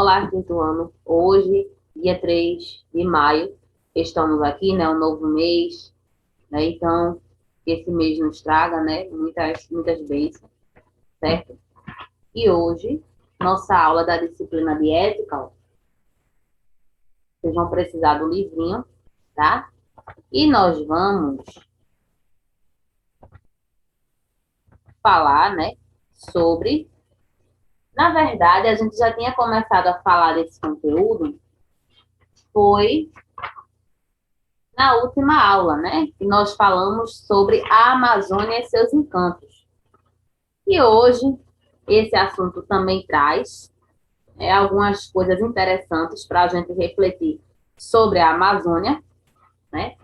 Olá, quinto ano. Hoje, dia 3 de maio, estamos aqui, né? Um novo mês, né? Então, que esse mês nos traga, né? Muitas bênçãos, certo? E hoje, nossa aula da disciplina de ética, ó, vocês vão precisar do livrinho, tá? E nós vamos falar, né? Sobre. Na verdade, a gente já tinha começado a falar desse conteúdo, foi na última aula, né? Que nós falamos sobre a Amazônia e seus encantos. E hoje, esse assunto também traz algumas coisas interessantes para a gente refletir sobre a Amazônia, né?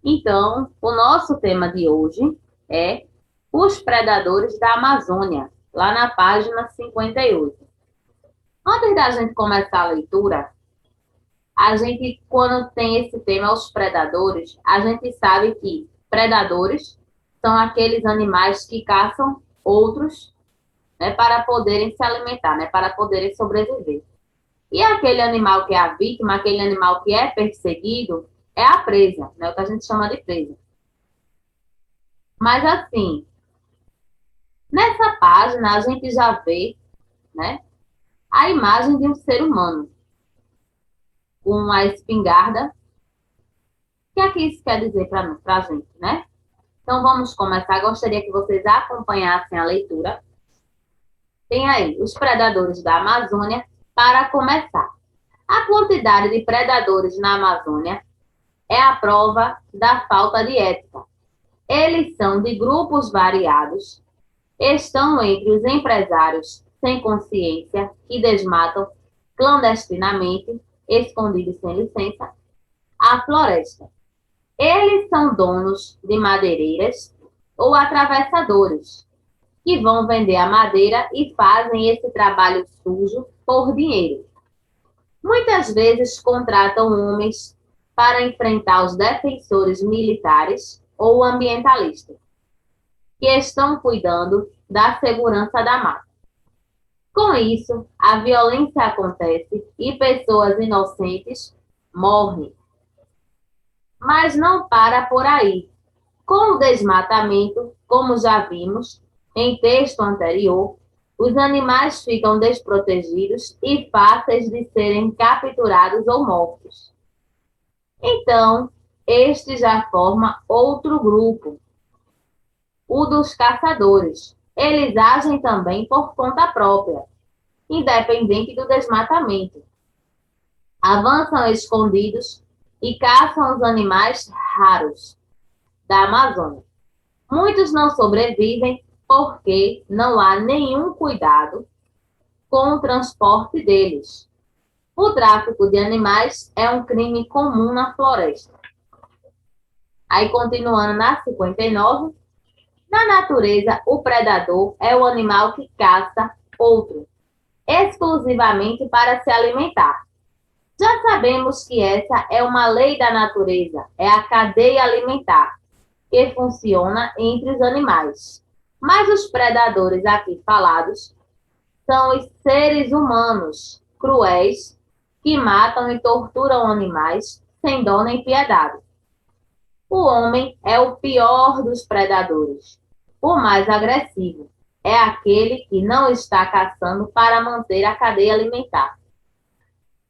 Então, o nosso tema de hoje é os predadores da Amazônia, lá na página 58. Antes da gente começar a leitura, a gente, quando tem esse tema, os predadores, a gente sabe que predadores são aqueles animais que caçam outros, né, para poderem se alimentar, né, para poderem sobreviver. E aquele animal que é a vítima, aquele animal que é perseguido, é a presa, né, o que a gente chama de presa. Mas assim, nessa página a gente já vê, né, a imagem de um ser humano com a espingarda. O que é que isso quer dizer para a gente, né? Então, vamos começar. Gostaria que vocês acompanhassem a leitura. Tem aí os predadores da Amazônia. Para começar, a quantidade de predadores na Amazônia é a prova da falta de ética. Eles são de grupos variados, estão entre os empresários sem consciência que desmatam clandestinamente, escondidos sem licença, a floresta. Eles são donos de madeireiras ou atravessadores, que vão vender a madeira e fazem esse trabalho sujo por dinheiro. Muitas vezes contratam homens para enfrentar os defensores militares ou ambientalistas, que estão cuidando da segurança da mata. Com isso, a violência acontece e pessoas inocentes morrem. Mas não para por aí. Com o desmatamento, como já vimos em texto anterior, os animais ficam desprotegidos e fáceis de serem capturados ou mortos. Então, este já forma outro grupo, o dos caçadores. Eles agem também por conta própria, independente do desmatamento. Avançam escondidos e caçam os animais raros da Amazônia. Muitos não sobrevivem porque não há nenhum cuidado com o transporte deles. O tráfico de animais é um crime comum na floresta. Aí, continuando na 59, na natureza, o predador é o animal que caça outro, exclusivamente para se alimentar. Já sabemos que essa é uma lei da natureza, é a cadeia alimentar, que funciona entre os animais. Mas os predadores aqui falados são os seres humanos cruéis que matam e torturam animais sem dó nem piedade. O homem é o pior dos predadores, o mais agressivo. É aquele que não está caçando para manter a cadeia alimentar.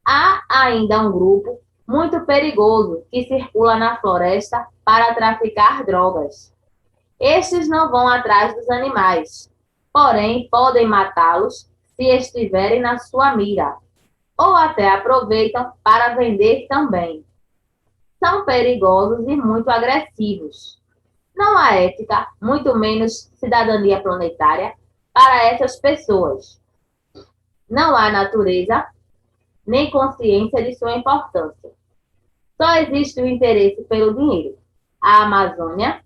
Há ainda um grupo muito perigoso que circula na floresta para traficar drogas. Estes não vão atrás dos animais, porém podem matá-los se estiverem na sua mira, ou até aproveitam para vender também. São perigosos e muito agressivos. Não há ética, muito menos cidadania planetária, para essas pessoas. Não há natureza, nem consciência de sua importância. Só existe o interesse pelo dinheiro. A Amazônia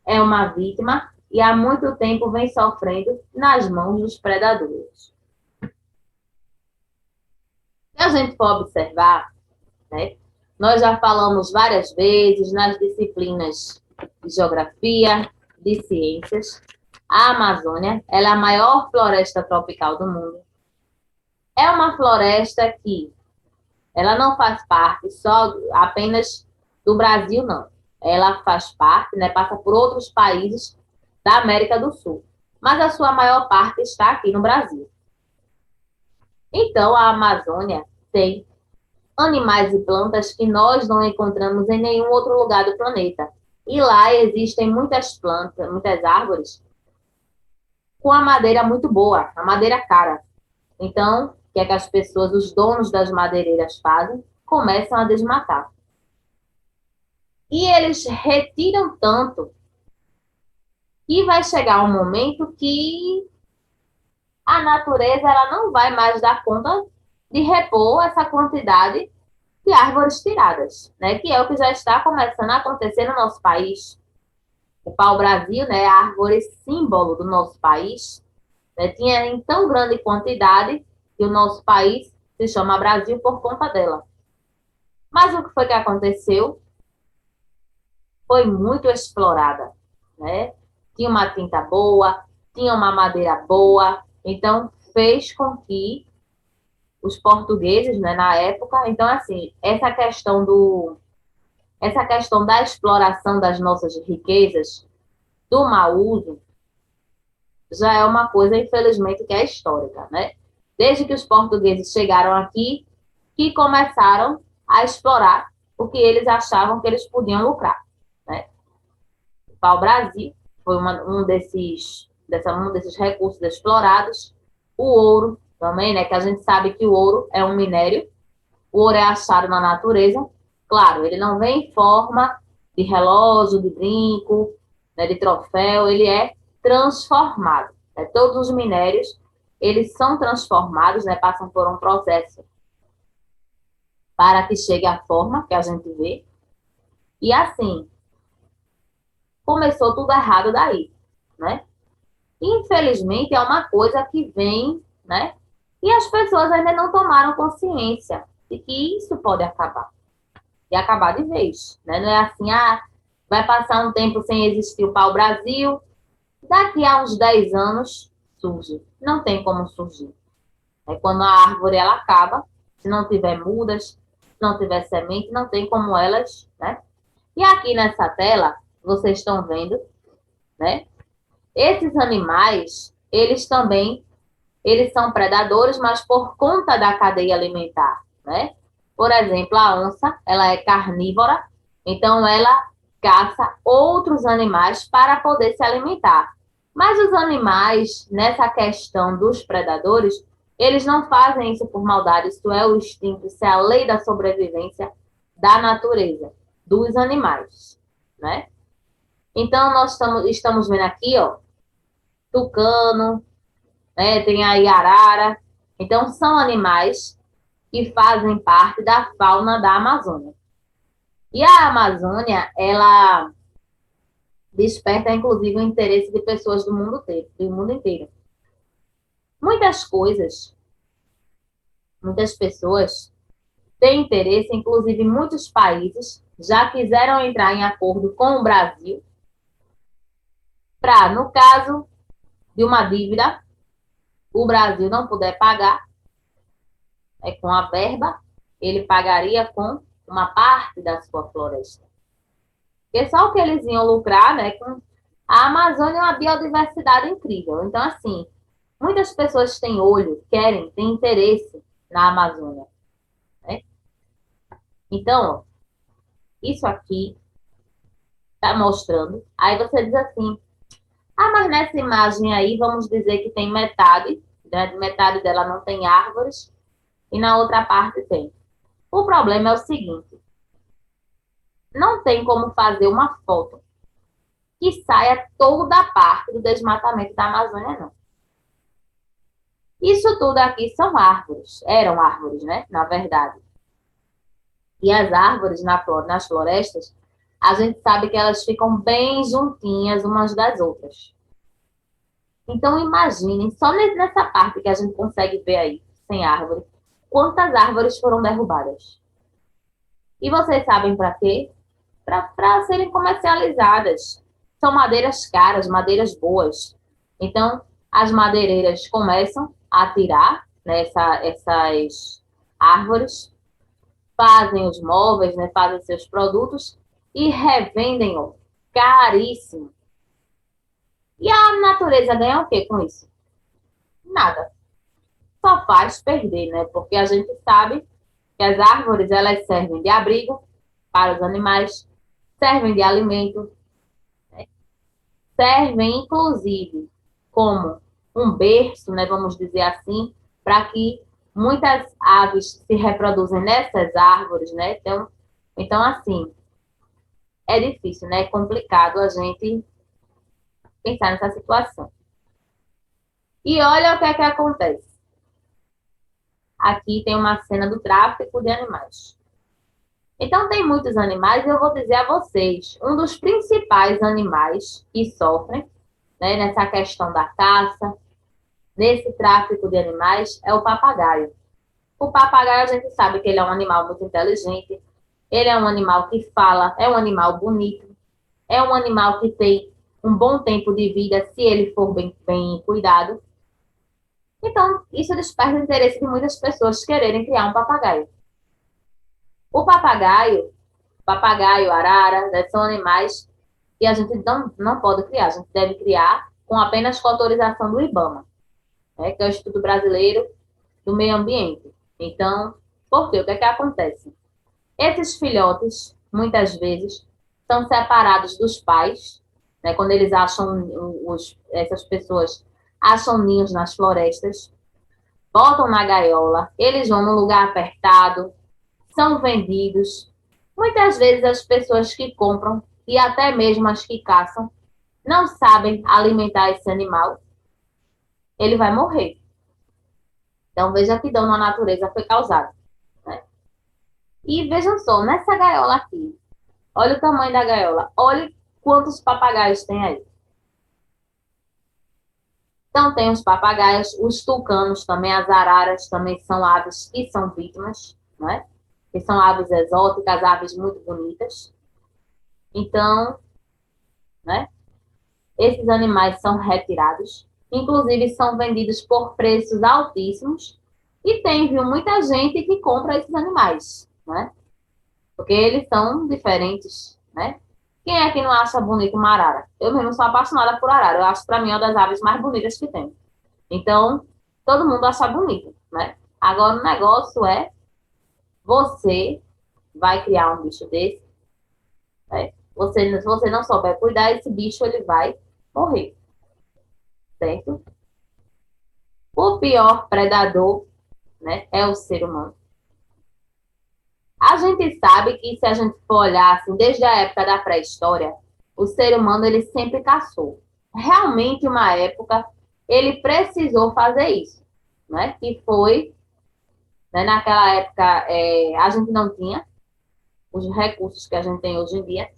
é uma vítima e há muito tempo vem sofrendo nas mãos dos predadores. Se a gente for observar, né, nós já falamos várias vezes nas disciplinas de geografia, de ciências, a Amazônia ela é a maior floresta tropical do mundo. É uma floresta que ela não faz parte só apenas do Brasil, não. Ela faz parte, né, passa por outros países da América do Sul. Mas a sua maior parte está aqui no Brasil. Então, a Amazônia tem animais e plantas que nós não encontramos em nenhum outro lugar do planeta. E lá existem muitas plantas, muitas árvores com a madeira muito boa, a madeira cara. Então, o que é que as pessoas, os donos das madeireiras fazem? Começam a desmatar. E eles retiram tanto que vai chegar um momento que a natureza ela não vai mais dar conta de repor essa quantidade de árvores tiradas, né? Que é o que já está começando a acontecer no nosso país. O pau-brasil, né, a árvore símbolo do nosso país, né, tinha em tão grande quantidade que o nosso país se chama Brasil por conta dela. Mas o que foi que aconteceu? Foi muito explorada, né? Tinha uma tinta boa, tinha uma madeira boa, então fez com que os portugueses, né, na época, então assim, essa questão da exploração das nossas riquezas, do mau uso, já é uma coisa, infelizmente, que é histórica, né? Desde que os portugueses chegaram aqui, que começaram a explorar o que eles achavam que eles podiam lucrar, né? O pau-brasil foi um desses recursos explorados. O ouro também, né? Que a gente sabe que o ouro é um minério. O ouro é achado na natureza. Claro, ele não vem em forma de relógio, de brinco, né, de troféu, ele é transformado. Né? Todos os minérios, eles são transformados, né, passam por um processo para que chegue à forma que a gente vê. E assim, começou tudo errado daí, né? Infelizmente, é uma coisa que vem, né? E as pessoas ainda não tomaram consciência de que isso pode acabar. E acabar de vez, né? Não é assim, vai passar um tempo sem existir o pau-brasil, daqui a uns 10 anos surge. Não tem como surgir. É quando a árvore ela acaba, se não tiver mudas, se não tiver semente, não tem como elas, né? E aqui nessa tela, vocês estão vendo, né? Esses animais, eles são predadores, mas por conta da cadeia alimentar, né? Por exemplo, a onça, ela é carnívora, então ela caça outros animais para poder se alimentar. Mas os animais, nessa questão dos predadores, eles não fazem isso por maldade, isso é o instinto, isso é a lei da sobrevivência da natureza, dos animais, né? Então, nós estamos vendo aqui, ó, tucano, né? Tem a arara. Então, são animais que fazem parte da fauna da Amazônia. E a Amazônia, ela desperta, inclusive, o interesse de pessoas do mundo inteiro. Muitas coisas, muitas pessoas têm interesse, inclusive muitos países já quiseram entrar em acordo com o Brasil para, no caso de uma dívida, o Brasil não puder pagar, com a verba, ele pagaria com uma parte da sua floresta. Porque só o que eles iam lucrar, né, com a Amazônia é uma biodiversidade incrível. Então, assim, muitas pessoas têm olho, têm interesse na Amazônia, né? Então, isso aqui está mostrando. Aí você diz assim, mas nessa imagem aí, vamos dizer que tem metade, né? Metade dela não tem árvores e na outra parte tem. O problema é o seguinte, não tem como fazer uma foto que saia toda a parte do desmatamento da Amazônia, não. Isso tudo aqui são árvores, eram árvores, né? Na verdade. E as árvores nas florestas, a gente sabe que elas ficam bem juntinhas umas das outras. Então, imaginem, só nessa parte que a gente consegue ver aí, sem árvore, quantas árvores foram derrubadas. E vocês sabem para quê? Para serem comercializadas. São madeiras caras, madeiras boas. Então, as madeireiras começam a tirar, né, essas árvores, fazem os móveis, né, fazem seus produtos e revendem ó, caríssimo. E a natureza ganha o quê com isso? Nada. Só faz perder, né? Porque a gente sabe que as árvores elas servem de abrigo para os animais, servem de alimento, servem inclusive como um berço, né, vamos dizer assim, para que muitas aves se reproduzem nessas árvores, né? Então assim, é difícil, né? É complicado a gente pensar nessa situação. E olha o que é que acontece. Aqui tem uma cena do tráfico de animais. Então, tem muitos animais, e eu vou dizer a vocês, um dos principais animais que sofrem, né, nessa questão da caça, nesse tráfico de animais, é o papagaio. O papagaio, a gente sabe que ele é um animal muito inteligente, ele é um animal que fala, é um animal bonito, é um animal que tem um bom tempo de vida se ele for bem cuidado. Então, isso desperta o interesse de muitas pessoas quererem criar um papagaio. O papagaio, arara, né, são animais que a gente não pode criar, a gente deve criar com apenas com autorização do IBAMA, né, que é o Instituto Brasileiro do Meio Ambiente. Então, por quê? O que é que acontece? Esses filhotes, muitas vezes, são separados dos pais, né, quando eles acham, essas pessoas acham ninhos nas florestas, botam na gaiola, eles vão num lugar apertado, são vendidos. Muitas vezes as pessoas que compram e até mesmo as que caçam não sabem alimentar esse animal, ele vai morrer. Então veja que dano à natureza foi causado. Né? E vejam só, nessa gaiola aqui, olha o tamanho da gaiola, olha quantos papagaios tem aí. Então tem os papagaios, os tucanos também, as araras também são aves que são vítimas, né? Que são aves exóticas, aves muito bonitas. Então, né? Esses animais são retirados, inclusive são vendidos por preços altíssimos e tem, viu, muita gente que compra esses animais, né? Porque eles são diferentes, né? Quem é que não acha bonito uma arara? Eu mesmo sou apaixonada por arara, eu acho para mim uma das aves mais bonitas que tem. Então, todo mundo acha bonito, né? Agora o negócio é você vai criar um bicho desse, né? Se você não souber cuidar, esse bicho ele vai morrer, certo? O pior predador, né, é o ser humano. A gente sabe que se a gente for olhar assim, desde a época da pré-história, o ser humano ele sempre caçou. Realmente, uma época, ele precisou fazer isso, né? Que foi, né, naquela época, a gente não tinha os recursos que a gente tem hoje em dia.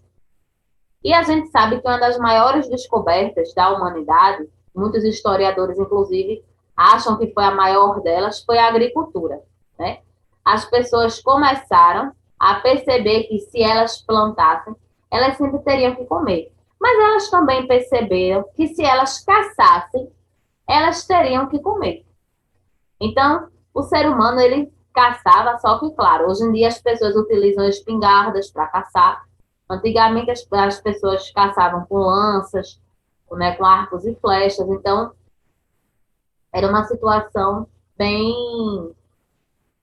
E a gente sabe que uma das maiores descobertas da humanidade, muitos historiadores, inclusive, acham que foi a maior delas, foi a agricultura, né? As pessoas começaram a perceber que se elas plantassem, elas sempre teriam que comer. Mas elas também perceberam que se elas caçassem, elas teriam que comer. Então, o ser humano, ele caçava, só que, claro, hoje em dia as pessoas utilizam espingardas para caçar. Antigamente as pessoas caçavam com lanças, né, com arcos e flechas. Então, era uma situação bem.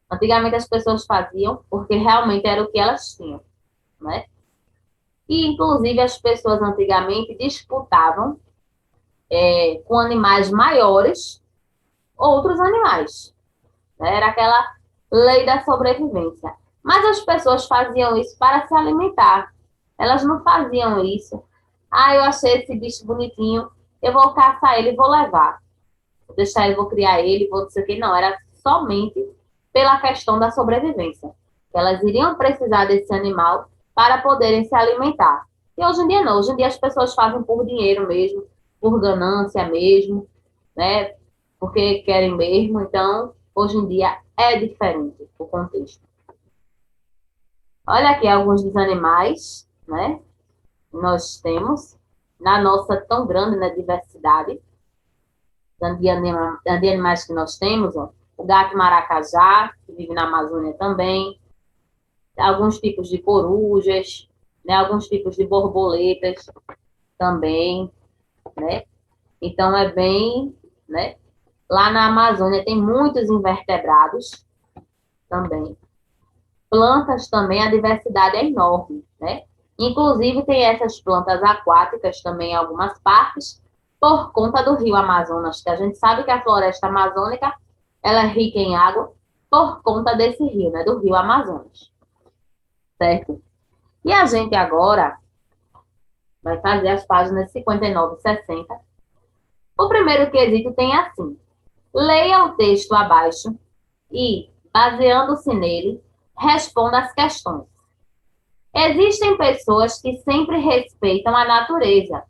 Antigamente as pessoas faziam porque realmente era o que elas tinham, né? E, inclusive, as pessoas antigamente disputavam com animais maiores outros animais. Né? Era aquela lei da sobrevivência. Mas as pessoas faziam isso para se alimentar. Elas não faziam isso. Ah, eu achei esse bicho bonitinho, eu vou caçar ele e vou levar. Vou deixar ele, vou criar ele, vou não sei o que. Não, era somente pela questão da sobrevivência. Elas iriam precisar desse animal para poderem se alimentar. E hoje em dia não. Hoje em dia as pessoas fazem por dinheiro mesmo, por ganância mesmo, né? Porque querem mesmo. Então, hoje em dia é diferente o contexto. Olha aqui alguns dos animais, né? Que nós temos na nossa tão grande, né, diversidade de animais que nós temos, ó. o gato maracajá, que vive na Amazônia também, alguns tipos de corujas, né, alguns tipos de borboletas também, né? Então é bem, né? Lá na Amazônia tem muitos invertebrados também. Plantas também, a diversidade é enorme, né? Inclusive tem essas plantas aquáticas também em algumas partes, por conta do rio Amazonas, que a gente sabe que a floresta amazônica ela é rica em água por conta desse rio, né? Do rio Amazonas, certo? E a gente agora vai fazer as páginas 59 e 60. O primeiro quesito tem assim: leia o texto abaixo e, baseando-se nele, responda as questões. Existem pessoas que sempre respeitam a natureza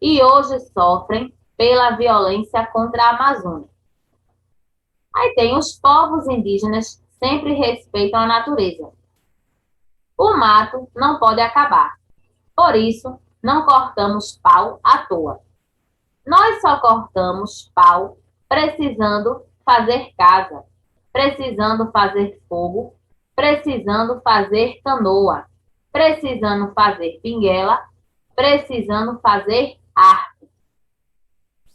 e hoje sofrem pela violência contra a Amazônia. Aí tem os povos indígenas sempre respeitam a natureza. O mato não pode acabar. Por isso, não cortamos pau à toa. Nós só cortamos pau precisando fazer casa, precisando fazer fogo, precisando fazer canoa, precisando fazer pinguela, precisando fazer arco.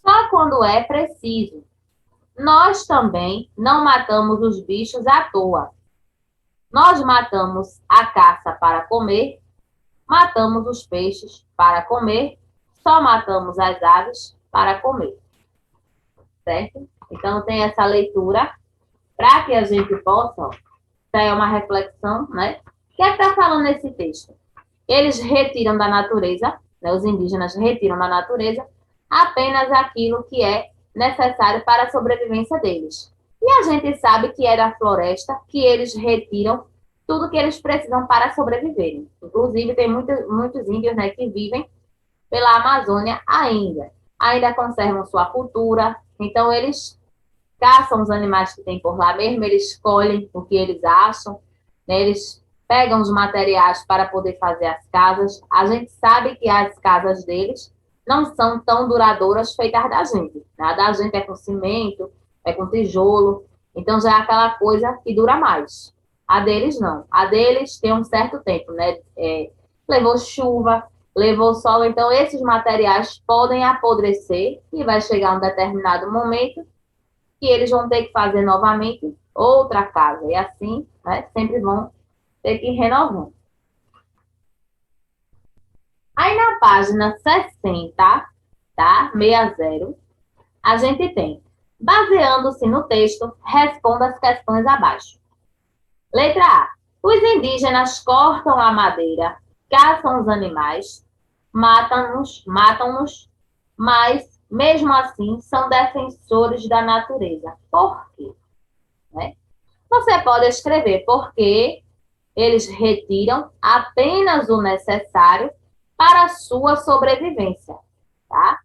Só quando é preciso. Nós também não matamos os bichos à toa. Nós matamos a caça para comer, matamos os peixes para comer, só matamos as aves para comer. Certo? Então, tem essa leitura para que a gente possa, ó, é uma reflexão, né? O que é que está falando nesse texto? Eles retiram da natureza, né, os indígenas retiram da natureza apenas aquilo que é necessário para a sobrevivência deles. E a gente sabe que é da floresta que eles retiram tudo que eles precisam para sobreviverem. Inclusive, tem muitos índios, né, que vivem pela Amazônia ainda conservam sua cultura, então eles caçam os animais que tem por lá mesmo, eles escolhem o que eles acham, né? Eles pegam os materiais para poder fazer as casas. A gente sabe que as casas deles não são tão duradouras feitas da gente. A da gente é com cimento, é com tijolo, então já é aquela coisa que dura mais. A deles não. A deles tem um certo tempo, né? Levou chuva, levou sol, então esses materiais podem apodrecer e vai chegar um determinado momento que eles vão ter que fazer novamente outra casa. E assim, né, sempre vão ter que ir renovando. Aí na página 60, tá? 60, a gente tem, baseando-se no texto, responda as questões abaixo. Letra A. Os indígenas cortam a madeira, caçam os animais, matam-nos, mas, mesmo assim, são defensores da natureza. Por quê? Né? Você pode escrever porque eles retiram apenas o necessário para a sua sobrevivência, tá?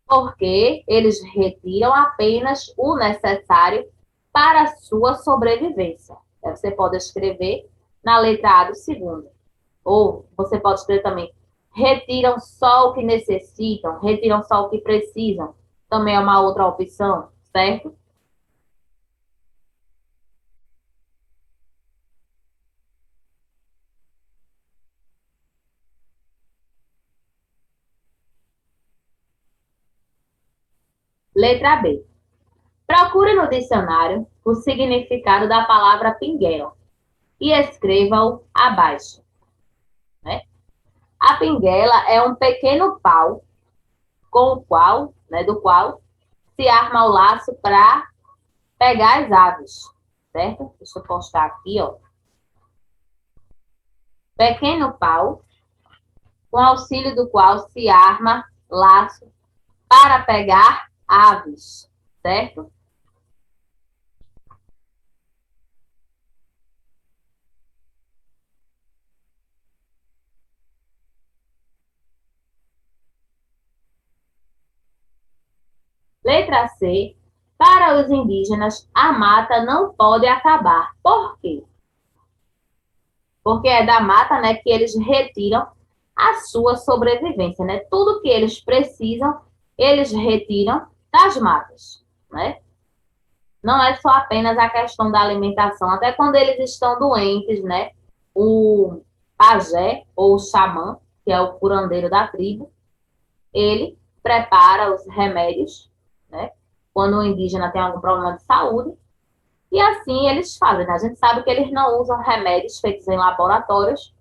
Porque eles retiram apenas o necessário para a sua sobrevivência. Você pode escrever na letra A do segundo. Ou você pode escrever também, retiram só o que necessitam, retiram só o que precisam. Também é uma outra opção, certo? Letra B. Procure no dicionário o significado da palavra pinguela e escreva-o abaixo. Né? A pinguela é um pequeno pau com o qual, né, do qual se arma o laço para pegar as aves, certo? Deixa eu postar aqui, ó. Pequeno pau com auxílio do qual se arma laço para pegar aves, certo? Letra C. Para os indígenas, a mata não pode acabar. Por quê? Porque é da mata, né, que eles retiram a sua sobrevivência, né? Tudo que eles precisam, eles retiram das matas, né? não é só apenas a questão da alimentação, até quando eles estão doentes, né? O pajé ou o xamã, que é o curandeiro da tribo, ele prepara os remédios, né? Quando o indígena tem algum problema de saúde, e assim eles fazem, né? A gente sabe que eles não usam remédios feitos em laboratórios,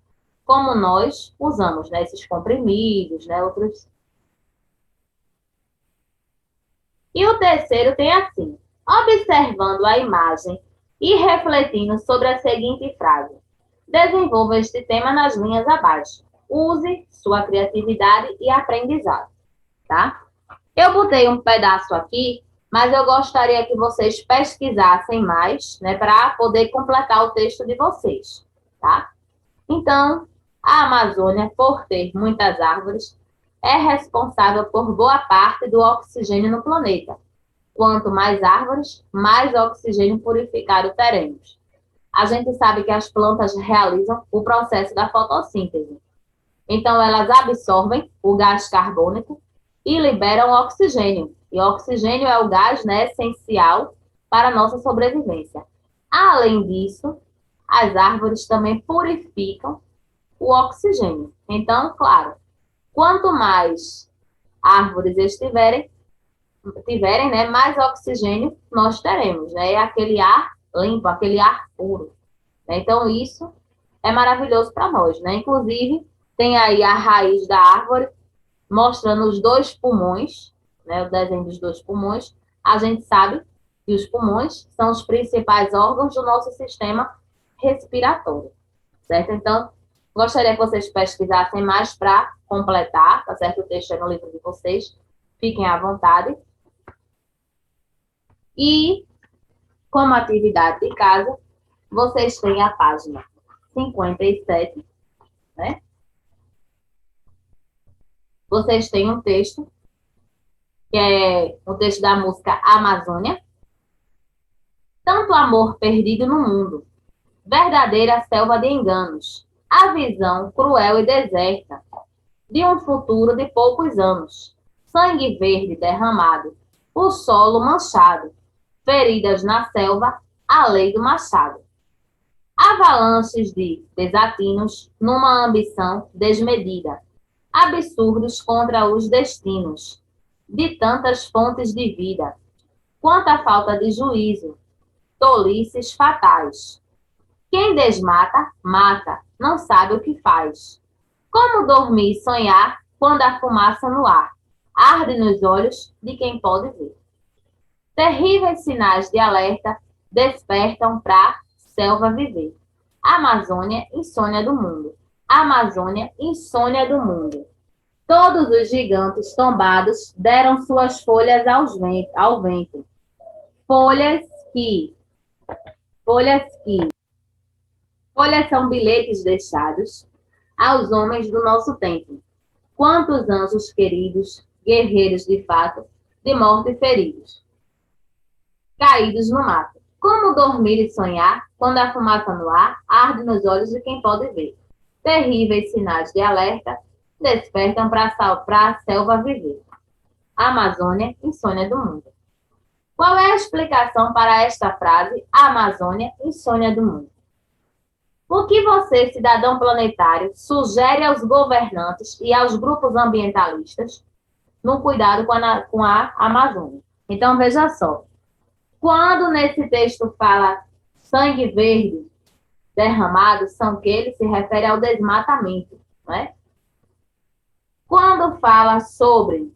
como nós usamos, né? Esses comprimidos, né? Outros. E o terceiro tem assim: observando a imagem e refletindo sobre a seguinte frase. Desenvolva este tema nas linhas abaixo. Use sua criatividade e aprendizado, tá? Eu botei um pedaço aqui, mas eu gostaria que vocês pesquisassem mais, né, para poder completar o texto de vocês, tá? Então, a Amazônia, por ter muitas árvores, é responsável por boa parte do oxigênio no planeta. Quanto mais árvores, mais oxigênio purificado teremos. A gente sabe que as plantas realizam o processo da fotossíntese. Então, elas absorvem o gás carbônico e liberam oxigênio. E o oxigênio é o gás, né, essencial para a nossa sobrevivência. Além disso, as árvores também purificam o oxigênio. Então, claro, quanto mais árvores tiverem, né, mais oxigênio nós teremos, né? É aquele ar limpo, aquele ar puro. Né? Então, isso é maravilhoso para nós, né? Inclusive, tem aí a raiz da árvore mostrando os dois pulmões, né? O desenho dos dois pulmões. A gente sabe que os pulmões são os principais órgãos do nosso sistema respiratório, certo? Então, gostaria que vocês pesquisassem mais para completar, tá certo? O texto é no livro de vocês. Fiquem à vontade. E, como atividade de casa, vocês têm a página 57, né? Vocês têm um texto, que é o texto da música Amazônia. Tanto amor perdido no mundo, verdadeira selva de enganos, a visão cruel e deserta de um futuro de poucos anos, sangue verde derramado, o solo manchado, feridas na selva, a lei do machado. Avalanches de desatinos numa ambição desmedida, absurdos contra os destinos de tantas fontes de vida, quanta falta de juízo, tolices fatais. Quem desmata, mata, não sabe o que faz. Como dormir e sonhar quando a fumaça no ar arde nos olhos de quem pode ver? Terríveis sinais de alerta despertam para selva viver. Amazônia, insônia do mundo. Amazônia, insônia do mundo. Todos os gigantes tombados deram suas folhas ao vento. Folhas que, folhas que, folhas são bilhetes deixados aos homens do nosso tempo. Quantos anjos queridos, guerreiros de fato, de morte feridos, caídos no mato. Como dormir e sonhar quando a fumaça no ar arde nos olhos de quem pode ver? Terríveis sinais de alerta despertam para a selva viver. Amazônia, insônia do mundo. Qual é a explicação para esta frase, a Amazônia, insônia do mundo? O que você, cidadão planetário, sugere aos governantes e aos grupos ambientalistas no cuidado com a Amazônia? Então, veja só. Quando nesse texto fala sangue verde derramado, são que ele se refere ao desmatamento, né? Quando fala sobre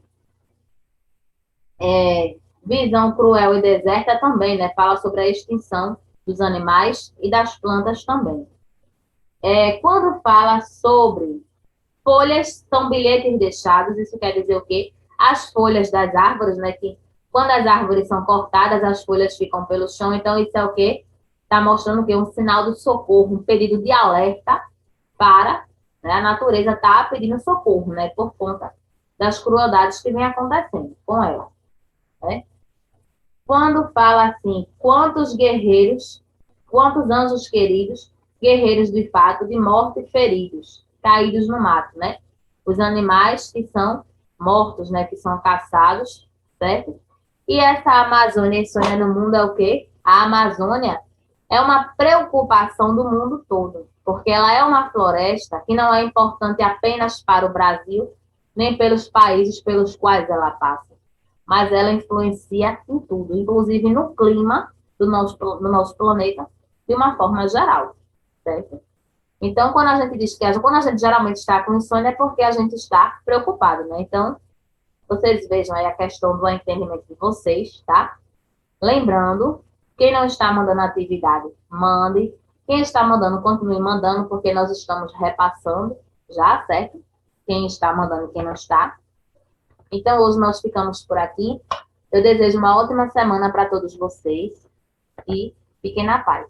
visão cruel e deserta também, né? Fala sobre a extinção dos animais e das plantas também. Quando fala sobre folhas, são bilhetes deixados, isso quer dizer o quê? As folhas das árvores, né? Que quando as árvores são cortadas, as folhas ficam pelo chão, então isso é o quê? Está mostrando o quê? Um sinal de socorro, um pedido de alerta para, né? A natureza está pedindo socorro, né? Por conta das crueldades que vem acontecendo com ela, né? Quando fala assim, quantos guerreiros, quantos anjos queridos, guerreiros de fato, de morte feridos, caídos no mato, né? Os animais que são mortos, né? Que são caçados, certo? E essa Amazônia Insônia no mundo é o quê? A Amazônia é uma preocupação do mundo todo, porque ela é uma floresta que não é importante apenas para o Brasil, nem pelos países pelos quais ela passa, mas ela influencia em tudo, inclusive no clima do nosso planeta, de uma forma geral, certo? Então, quando a gente diz que quando a gente geralmente está com insônia, é porque a gente está preocupado, né? Então, vocês vejam aí a questão do entendimento de vocês, tá? Lembrando, quem não está mandando atividade, mande. Quem está mandando, continue mandando, porque nós estamos repassando já, certo? Quem está mandando e quem não está. Então, hoje nós ficamos por aqui. Eu desejo uma ótima semana para todos vocês e fiquem na paz.